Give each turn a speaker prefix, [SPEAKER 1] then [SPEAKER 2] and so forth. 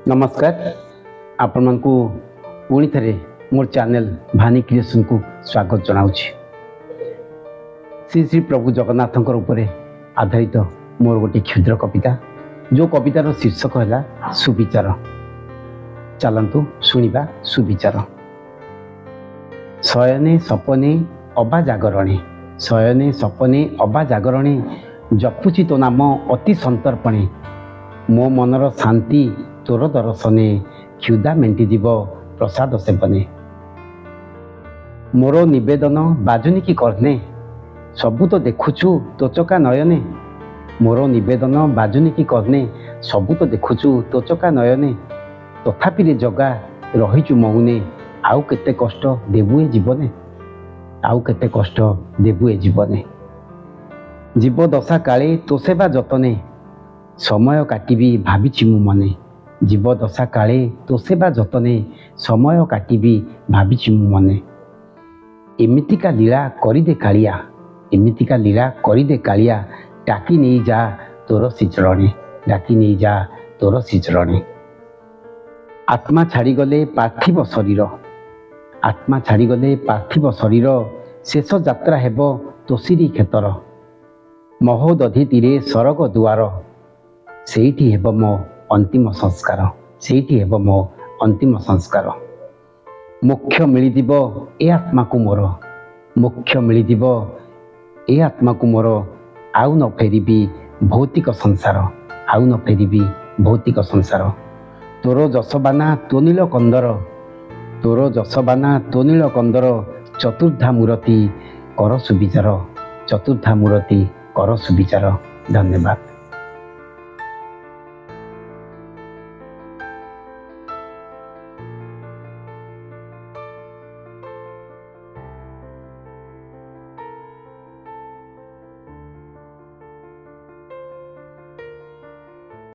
[SPEAKER 1] नमस्कार आपण को पुणी थे मोर चैनल भानी क्रिएशन को स्वागत जनाऊँगी। श्री श्री प्रभु जगन्नाथ ऊपर आधारित मोर गोटे क्षुद्र कविता जो कवितार शीर्षक है सुविचार। चलतु शुणा सुविचार। शयने सपने अबा जागरणे, शयने सपने अबा जागरणे, जपुची तो नाम अति संतर्पणे, मो मनर शांति तोर दर्शने, क्षुदा मेटिजीव प्रसाद सेवने। मोर निवेदन बाजुनी की कर्णे, सबू तो देखुचु तोचका नयने, मोर निवेदन बाजुनी की कर्णे, सबू तो देखुचु तोचका नयने, तथापि रे जगा रहीचु मौने, आउ केते कष्ट देबु ए जीवने, आउ केते कष्ट देबु ए जीवने। जीव दशा काले तो सेवा जतने, समय काटिबी भाबिछि मु मने, जीव दशा काले तो सेवा जतने, समय काटिबी भाबिछि मु मने। एमितिका लीला करिदे कालिया, एमितिका लीला करिदे कालिया, डाकी नहीं जा तोर श्रीचरणे, डाकी नहीं जा तोर श्रीचरणे। आत्मा छाड़गले पार्थिव शरीर, आत्मा छाड़गले पार्थिव शरीर, शेष यात्रा हेब तोसिरी क्षेतर, महोदधि तीरे सरग दुआर, सेठी हेब मो अंतिम संस्कार, सेठी हेब मो अंतिम संस्कार। मोक्ष मिलिदिब ए आत्मा को मोर, मोक्ष मिलिदिब ए आत्मा को मोर, आउ न फेरिबी भौतिक संसार, आउ न फेरिबी भौतिक संसार। तोर जसबाना तो नील कंदर, तोर जसबाना तो नील कंदर, चतुर्धा मूर्ति कर सुविचार, चतुर्धा मूर्ति कर सुविचार। धन्यवाद।